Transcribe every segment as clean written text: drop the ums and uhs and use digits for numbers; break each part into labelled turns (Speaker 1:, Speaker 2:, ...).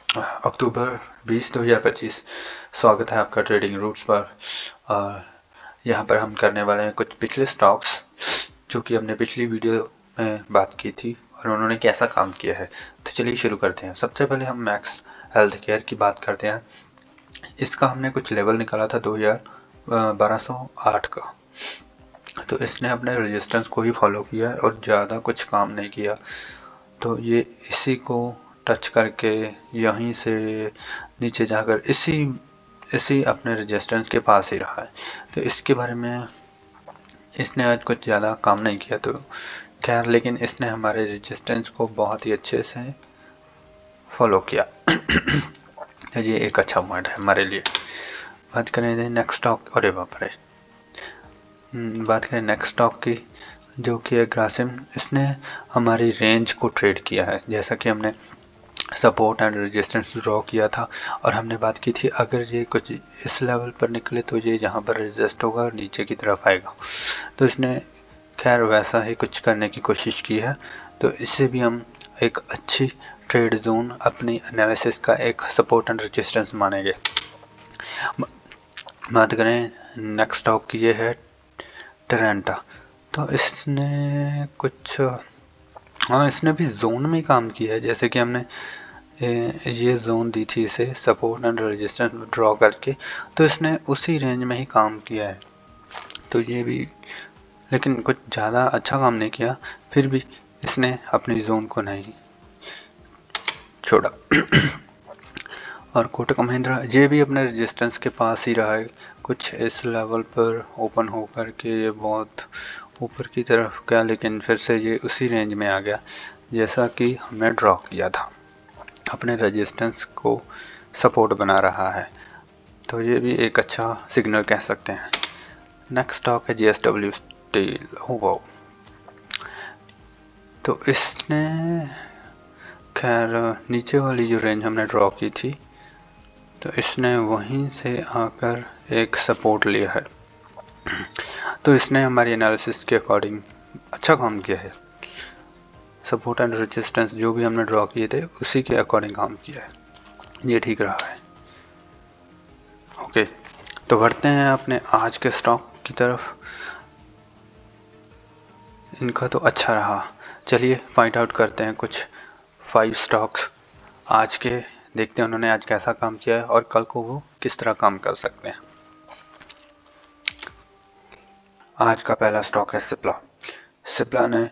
Speaker 1: अक्टूबर 20 2025। स्वागत है आपका ट्रेडिंग रूट्स पर। और यहाँ पर हम करने वाले हैं कुछ पिछले स्टॉक्स जो कि हमने पिछली वीडियो में बात की थी और उन्होंने कैसा काम किया है। तो चलिए शुरू करते हैं। सबसे पहले हम मैक्स हेल्थ केयर की बात करते हैं। इसका हमने कुछ लेवल निकाला था 1208 का। तो इसने अपने रेजिस्टेंस को ही फॉलो किया और ज़्यादा कुछ काम नहीं किया। तो ये इसी को टच करके यहीं से नीचे जाकर इसी अपने रेजिस्टेंस के पास ही रहा है। तो इसके बारे में इसने आज कुछ ज़्यादा काम नहीं किया, तो खैर, लेकिन इसने हमारे रेजिस्टेंस को बहुत ही अच्छे से फॉलो किया। तो ये एक अच्छा पॉइंट है हमारे लिए। बात करें नेक्स्ट स्टॉक, अरे बाप रे, बात करें नेक्स्ट स्टॉक की जो कि है ग्रासिम। इसने हमारी रेंज को ट्रेड किया है, जैसा कि हमने सपोर्ट एंड रेजिस्टेंस ड्रॉ किया था और हमने बात की थी अगर ये कुछ इस लेवल पर निकले तो ये यहाँ पर रेजिस्ट होगा और नीचे की तरफ आएगा। तो इसने खैर वैसा ही कुछ करने की कोशिश की है। तो इससे भी हम एक अच्छी ट्रेड जोन अपनी एनालिसिस का एक सपोर्ट एंड रेजिस्टेंस मानेंगे। बात करें नेक्स्ट स्टॉक की, ये है टरेंटा। तो इसने कुछ इसने भी जोन में काम किया है, जैसे कि हमने ये जोन दी थी इसे सपोर्ट एंड रेजिस्टेंस ड्रॉ करके, तो इसने उसी रेंज में ही काम किया है। तो ये भी, लेकिन कुछ ज़्यादा अच्छा काम नहीं किया, फिर भी इसने अपनी जोन को नहीं छोड़ा। और कोटक महिंद्रा ये भी अपने रेजिस्टेंस के पास ही रहा है, कुछ इस लेवल पर ओपन होकर के ये बहुत ऊपर की तरफ गया, लेकिन फिर से ये उसी रेंज में आ गया जैसा कि हमने ड्रॉ किया था। अपने रेजिस्टेंस को सपोर्ट बना रहा है, तो ये भी एक अच्छा सिग्नल कह सकते हैं। नेक्स्ट स्टॉक है JSW स्टील। वो तो इसने खैर नीचे वाली जो रेंज हमने ड्रॉ की थी, तो इसने वहीं से आकर एक सपोर्ट लिया है। तो इसने हमारी एनालिसिस के अकॉर्डिंग अच्छा काम किया है। सपोर्ट एंड रेजिस्टेंस जो भी हमने ड्रॉ किए थे उसी के अकॉर्डिंग काम किया है, ये ठीक रहा है। ओके, तो बढ़ते हैं अपने आज के स्टॉक की तरफ। इनका तो अच्छा रहा, चलिए फाइंड आउट करते हैं कुछ 5 स्टॉक्स आज के, देखते हैं उन्होंने आज कैसा काम किया है और कल को वो किस तरह काम कर सकते हैं। आज का पहला स्टॉक है सिप्ला। सिप्ला ने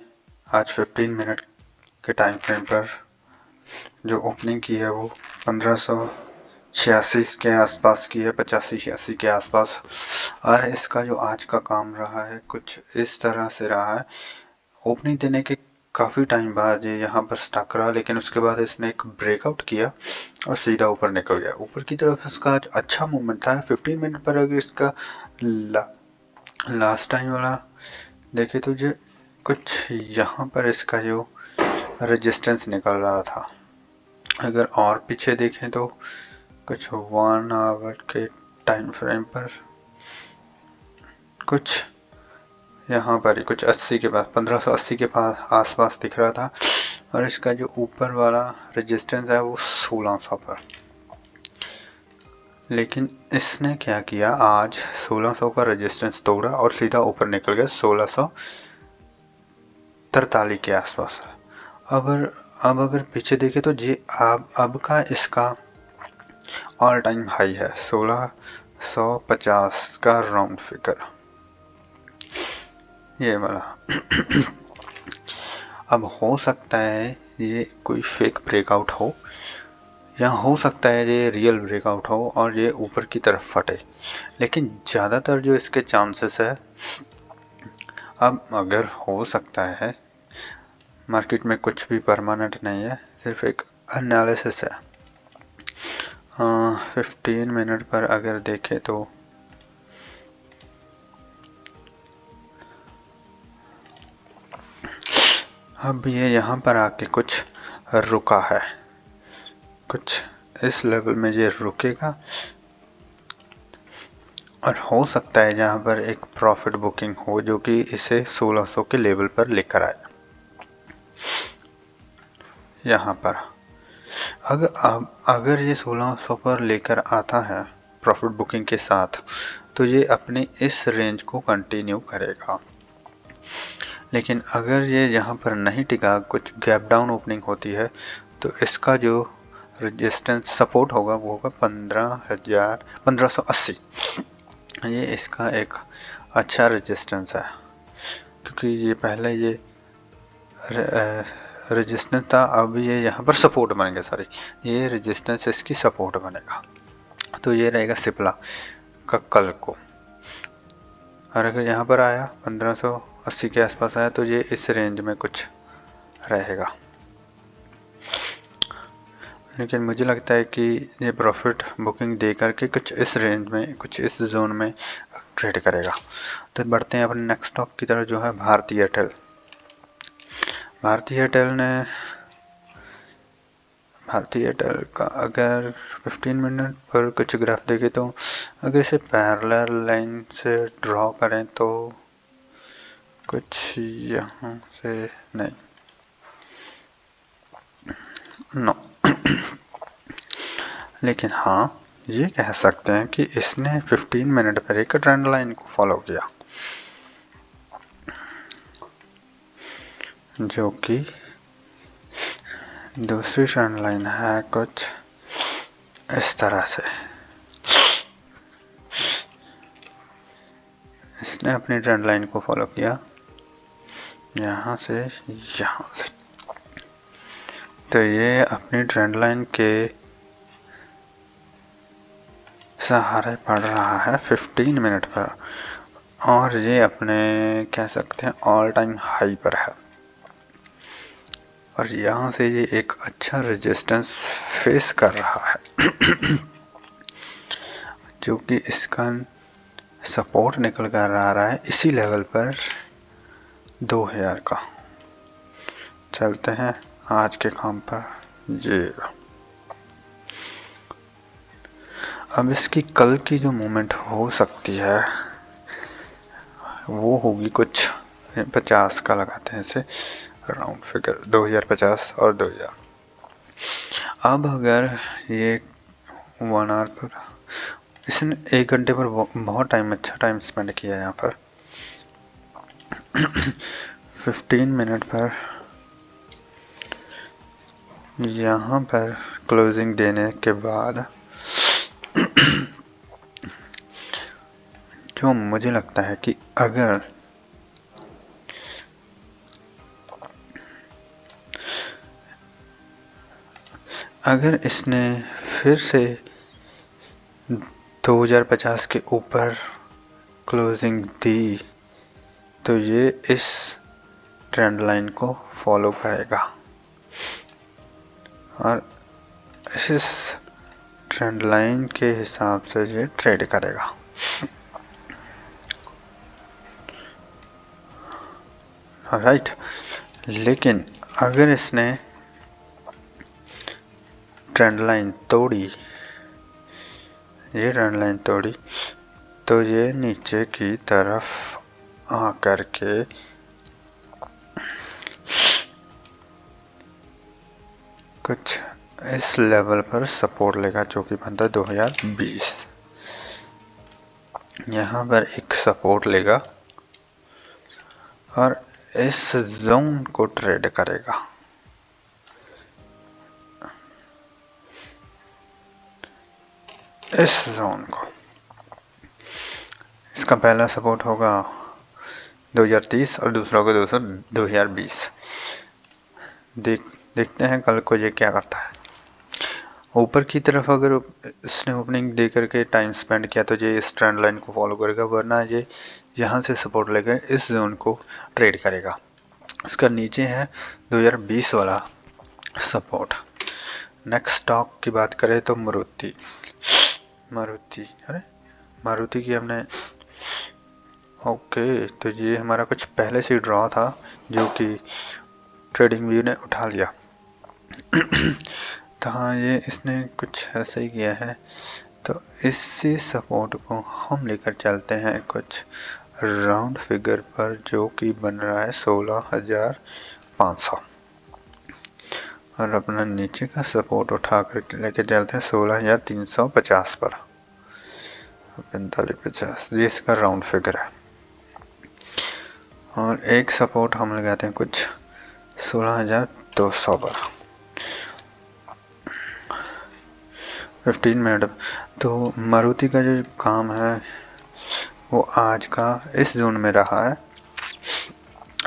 Speaker 1: आज 15 मिनट के टाइम फ्रेम पर जो ओपनिंग की है वो 1586 के आसपास की है, 85-86 के आसपास। और इसका जो आज का काम रहा है कुछ इस तरह से रहा है। ओपनिंग देने के काफ़ी टाइम बाद ये यहाँ पर स्टक रहा, लेकिन उसके बाद इसने एक ब्रेकआउट किया और सीधा ऊपर निकल गया। ऊपर की तरफ इसका आज अच्छा मूवमेंट था। 15 मिनट पर अगर इसका लास्ट टाइम वाला देखे तो जो कुछ यहाँ पर इसका जो रेजिस्टेंस निकल रहा था, अगर और पीछे देखें तो कुछ 1 आवर के टाइम फ्रेम पर कुछ यहाँ पर ही कुछ 80 के पास, 1580 के पास आसपास दिख रहा था। और इसका जो ऊपर वाला रेजिस्टेंस है वो 1600 पर। लेकिन इसने क्या किया, आज 1600 का रेजिस्टेंस तोड़ा और सीधा ऊपर निकल गया 1643 के आसपास। अब अगर पीछे देखे तो ये अब का इसका ऑल टाइम हाई है 1650 का राउंड फिगर, ये वाला। अब हो सकता है ये कोई फेक ब्रेकआउट हो या हो सकता है ये रियल ब्रेकआउट हो और ये ऊपर की तरफ फटे, लेकिन ज़्यादातर जो इसके चांसेस है, अब अगर हो सकता है, मार्केट में कुछ भी परमानेंट नहीं है, सिर्फ एक एनालिसिस है। 15 मिनट पर अगर देखें तो अब ये यहाँ पर आके कुछ रुका है, कुछ इस लेवल में ये रुकेगा और हो सकता है जहाँ पर एक प्रॉफिट बुकिंग हो जो कि इसे 1600 के लेवल पर लेकर आए यहाँ पर। अगर ये 1600 पर लेकर आता है प्रॉफिट बुकिंग के साथ, तो ये अपने इस रेंज को कंटिन्यू करेगा। लेकिन अगर ये यहाँ पर नहीं टिका, कुछ गैप डाउन ओपनिंग होती है, तो इसका जो रेजिस्टेंस सपोर्ट होगा वो होगा 1580। ये इसका एक अच्छा रेजिस्टेंस है, क्योंकि ये पहले ये रेजिस्टेंस था, अब ये यहाँ पर सपोर्ट बनेगा। सॉरी, ये रेजिस्टेंस इसकी सपोर्ट बनेगा। तो ये रहेगा सिप्ला का कल को। और अगर यहाँ पर आया 1580 के आसपास आया, तो ये इस रेंज में कुछ रहेगा। लेकिन मुझे लगता है कि ये प्रॉफिट बुकिंग दे करके कुछ इस रेंज में, कुछ इस जोन में ट्रेड करेगा। तो बढ़ते हैं अपने नेक्स्ट स्टॉक की तरफ, जो है भारती एयरटेल। भारती एयरटेल का अगर 15 मिनट पर कुछ ग्राफ देखें, तो अगर इसे पैरेलल लाइन से ड्रॉ करें तो कुछ यहाँ से नहीं, नो लेकिन हाँ, ये कह सकते हैं कि इसने 15 मिनट पर एक ट्रेंड लाइन को फॉलो किया, जो कि दूसरी ट्रेंड लाइन है कुछ इस तरह से। इसने अपनी ट्रेंड लाइन को फॉलो किया यहाँ से यहाँ से, तो ये अपनी ट्रेंड लाइन के सहारे पड़ रहा है 15 मिनट पर, और ये अपने कह सकते हैं ऑल टाइम हाई पर है। और यहाँ से ये एक अच्छा रेजिस्टेंस फेस कर रहा है जो कि इसका सपोर्ट निकल कर आ रहा है इसी लेवल पर 2000 का। चलते हैं आज के काम पर। जी, अब इसकी कल की जो मूवमेंट हो सकती है वो होगी कुछ 50 का, लगाते हैं इसे राउंड फिगर, 2050 और 2000। अब अगर ये 1 आवर पर, इसने 1 घंटे पर बहुत टाइम, अच्छा टाइम स्पेंड किया यहाँ पर 15 मिनट पर यहाँ पर क्लोजिंग देने के बाद जो मुझे लगता है कि अगर इसने फिर से 2050 के ऊपर क्लोजिंग दी, तो ये इस ट्रेंड लाइन को फॉलो करेगा और इस ट्रेंड लाइन के हिसाब से ये ट्रेड करेगा। राइट, लेकिन अगर इसने ट्रेंड लाइन तोड़ी, ये ट्रेंड लाइन तोड़ी, तो ये नीचे की तरफ आकर के कुछ इस लेवल पर सपोर्ट लेगा, जो कि बनता है 2020। यहाँ पर एक सपोर्ट लेगा और इस जोन को ट्रेड करेगा। इस जोन को, इसका पहला सपोर्ट होगा 2030 और दूसरा होगा 2020। देखते हैं कल को ये क्या करता है। ऊपर की तरफ अगर इसने ओपनिंग दे करके टाइम स्पेंड किया, तो ये इस ट्रेंड लाइन को फॉलो करेगा, वरना ये यहाँ से सपोर्ट लेकर इस जोन को ट्रेड करेगा। उसका नीचे है 2020 वाला सपोर्ट। नेक्स्ट स्टॉक की बात करें तो मारुति की हमने, ओके, तो ये हमारा कुछ पहले से ड्रॉ था जो कि ट्रेडिंग व्यू ने उठा लिया तो हाँ, ये इसने कुछ ऐसा ही किया है। तो इसी सपोर्ट को हम लेकर चलते हैं कुछ राउंड फिगर पर, जो कि बन रहा है 16,500। और अपना नीचे का सपोर्ट उठा कर लेके चलते हैं 16,350 पर, 45-50, ये इसका राउंड फिगर है। और एक सपोर्ट हम लगाते हैं कुछ 16,200 पर 15 मिनट। तो मारुति का जो काम है वो आज का इस जोन में रहा है।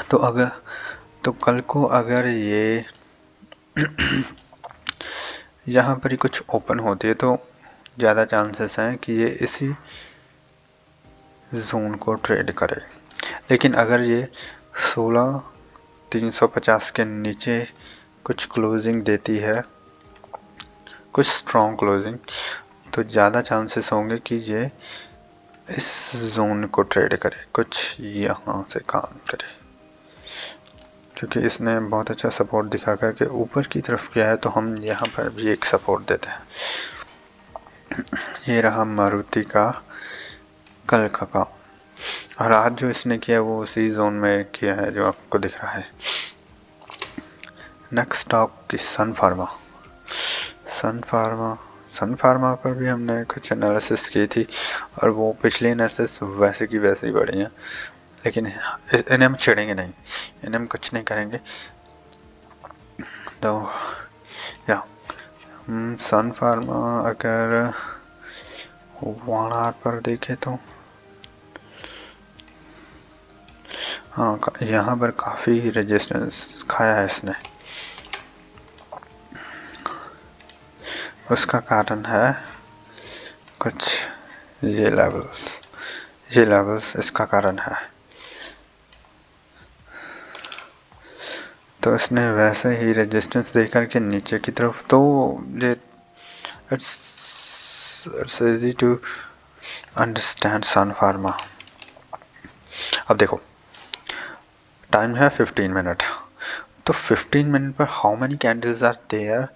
Speaker 1: तो कल को अगर ये यहाँ पर ही कुछ ओपन होती है तो ज़्यादा चांसेस हैं कि ये इसी जोन को ट्रेड करे। लेकिन अगर ये 16,350 के नीचे कुछ क्लोजिंग देती है, कुछ स्ट्रॉन्ग क्लोजिंग, तो ज़्यादा चांसेस होंगे कि ये इस जोन को ट्रेड करे, कुछ यहाँ से काम करे, क्योंकि इसने बहुत अच्छा सपोर्ट दिखा करके ऊपर की तरफ किया है। तो हम यहाँ पर भी एक सपोर्ट देते हैं। ये रहा मारुति का कल का काम, और आज जो इसने किया वो उसी जोन में किया है जो आपको दिख रहा है। नेक्स्ट स्टॉक की सन फार्मा पर भी हमने कुछ एनालिसिस की थी, और वो पिछली एनालिसिस वैसे की वैसे ही बढ़ी हैं। लेकिन इन्हें हम छेड़ेंगे नहीं, इन्हें हम कुछ नहीं करेंगे। तो या सन फार्मा अगर 1 आवर पर देखें तो हाँ, यहाँ पर काफ़ी रेजिस्टेंस खाया है इसने। उसका कारण है कुछ ये लेवल्स इसका कारण है। तो इसने वैसे ही रेजिस्टेंस दे करके नीचे की तरफ, तो ये it's easy to understand Sun Pharma. अब देखो टाइम है 15 मिनट, तो 15 मिनट पर how many candles are there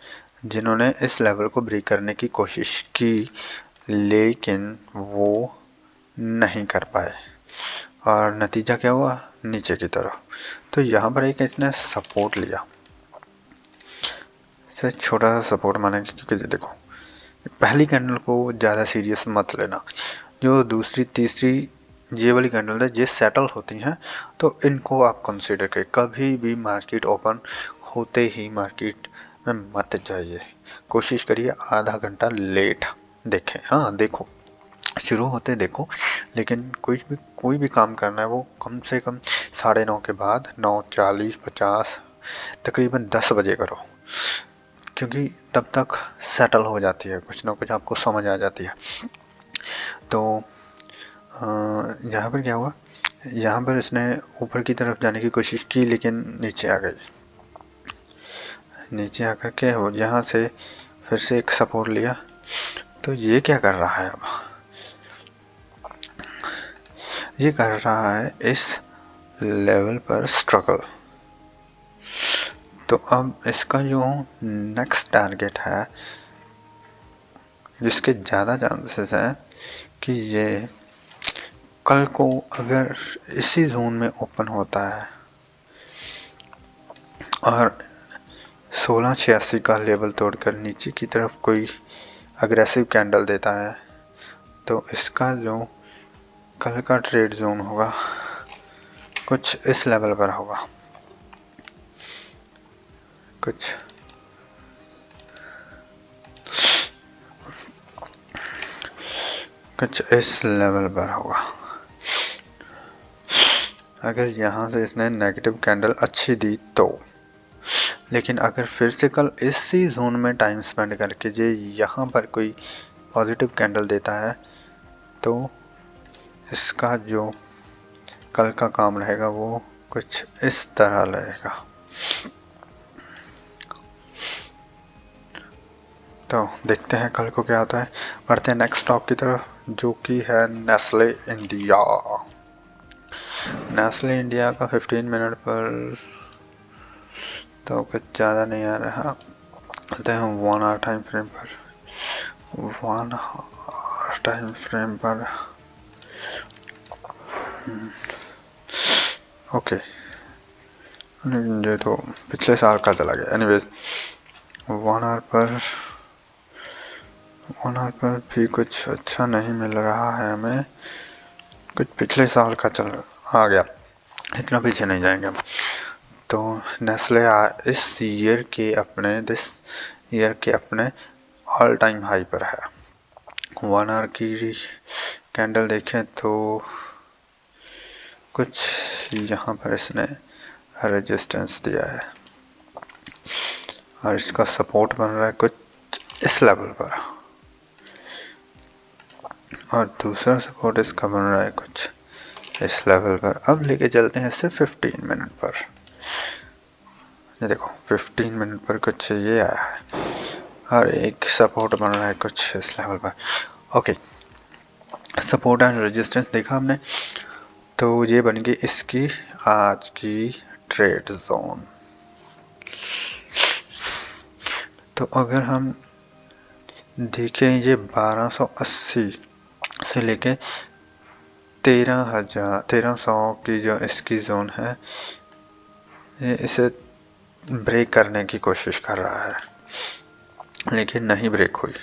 Speaker 1: जिन्होंने इस लेवल को ब्रेक करने की कोशिश की, लेकिन वो नहीं कर पाए, और नतीजा क्या हुआ, नीचे की तरफ। तो यहाँ पर एक इसने सपोर्ट लिया, इसे छोटा सा सपोर्ट मानेंगे, क्योंकि देखो पहली कैंडल को ज़्यादा सीरियस मत लेना। जो दूसरी तीसरी ये वाली कैंडल है, ये सेटल होती हैं, तो इनको आप कंसीडर करें। कभी भी मार्केट ओपन होते ही मार्केट में मत जाइए, कोशिश करिए आधा घंटा लेट देखें। हाँ देखो, शुरू होते देखो, लेकिन कोई भी काम करना है वो कम से कम 9:30 के बाद 9:40, 50, तकरीबन 10 बजे करो, क्योंकि तब तक सेटल हो जाती है, कुछ ना कुछ आपको समझ आ जाती है। तो यहाँ पर क्या हुआ, यहाँ पर इसने ऊपर की तरफ जाने की कोशिश की, लेकिन नीचे आ गई। नीचे आकर के हो यहाँ से फिर से एक सपोर्ट लिया। तो ये क्या कर रहा है, अब ये कर रहा है इस लेवल पर स्ट्रगल। तो अब इसका जो नेक्स्ट टारगेट है, जिसके ज़्यादा चांसेस हैं कि ये कल को अगर इसी जोन में ओपन होता है और 1686 का लेवल तोड़कर नीचे की तरफ कोई अग्रेसिव कैंडल देता है, तो इसका जो कल का ट्रेड जोन होगा कुछ इस लेवल पर होगा, कुछ इस लेवल पर होगा। अगर यहाँ से इसने नेगेटिव कैंडल अच्छी दी तो, लेकिन अगर फिर से कल इसी जोन में टाइम स्पेंड करके ये यहाँ पर कोई पॉजिटिव कैंडल देता है, तो इसका जो कल का काम रहेगा वो कुछ इस तरह रहेगा। तो देखते हैं कल को क्या होता है। बढ़ते हैं नेक्स्ट स्टॉक की तरफ, जो कि है नेस्ले इंडिया। नेस्ले इंडिया का 15 मिनट पर तो कुछ ज़्यादा नहीं आ रहा। चलते हैं 1 आवर टाइम फ्रेम पर। 1 आवर टाइम फ्रेम पर ओके, ये तो पिछले साल का चला गया। एनीवेज 1 आवर पर भी कुछ अच्छा नहीं मिल रहा है हमें। कुछ पिछले साल का चल आ गया, इतना पीछे नहीं जाएंगे हम। तो नेस्ले दिस ईयर के अपने ऑल टाइम हाई पर है। 1 आवर की कैंडल देखें तो कुछ यहाँ पर इसने रेजिस्टेंस दिया है और इसका सपोर्ट बन रहा है कुछ इस लेवल पर, और दूसरा सपोर्ट इसका बन रहा है कुछ इस लेवल पर। अब लेके चलते हैं इसे 15 मिनट पर। ये देखो 15 मिनट पर कुछ ये आया है और एक सपोर्ट बन रहा है कुछ इस लेवल पर। ओके, सपोर्ट एंड रेजिस्टेंस देखा हमने, तो ये बन गई इसकी आज की ट्रेड जोन। तो अगर हम देखें ये 1280 से लेके 1300 की जो इसकी जोन है, ये इसे ब्रेक करने की कोशिश कर रहा है लेकिन नहीं ब्रेक हुई।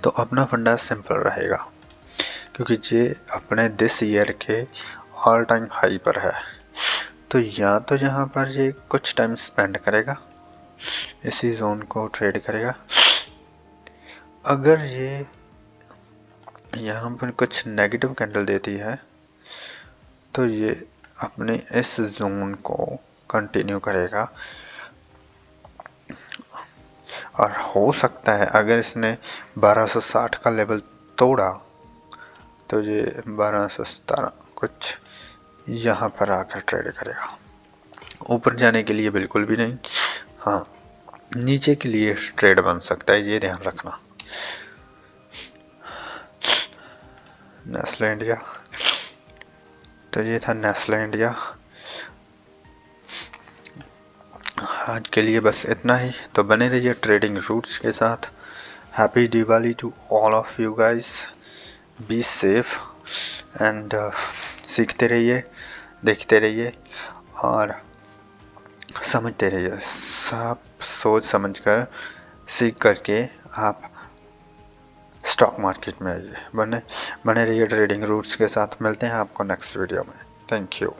Speaker 1: तो अपना फंडा सिंपल रहेगा क्योंकि ये अपने दिस ईयर के ऑल टाइम हाई पर है। तो या तो यहाँ पर ये कुछ टाइम स्पेंड करेगा, इसी जोन को ट्रेड करेगा। अगर ये यहाँ पर कुछ नेगेटिव कैंडल देती है तो ये अपने इस जोन को कंटिन्यू करेगा, और हो सकता है अगर इसने 1260 का लेवल तोड़ा तो ये 1217 कुछ यहाँ पर आकर ट्रेड करेगा। ऊपर जाने के लिए बिल्कुल भी नहीं, हाँ नीचे के लिए ट्रेड बन सकता है, ये ध्यान रखना। नेस्ले इंडिया, तो ये था नेस्ले इंडिया। आज के लिए बस इतना ही। तो बने रहिए ट्रेडिंग रूट्स के साथ। Happy Diwali to all of you guys, be safe and सीखते रहिए, देखते रहिए और समझते रहिए। सब सोच समझ कर सीख करके आप स्टॉक मार्केट में आइए। बने रहिए ट्रेडिंग रूट्स के साथ। मिलते हैं आपको नेक्स्ट वीडियो में। Thank you.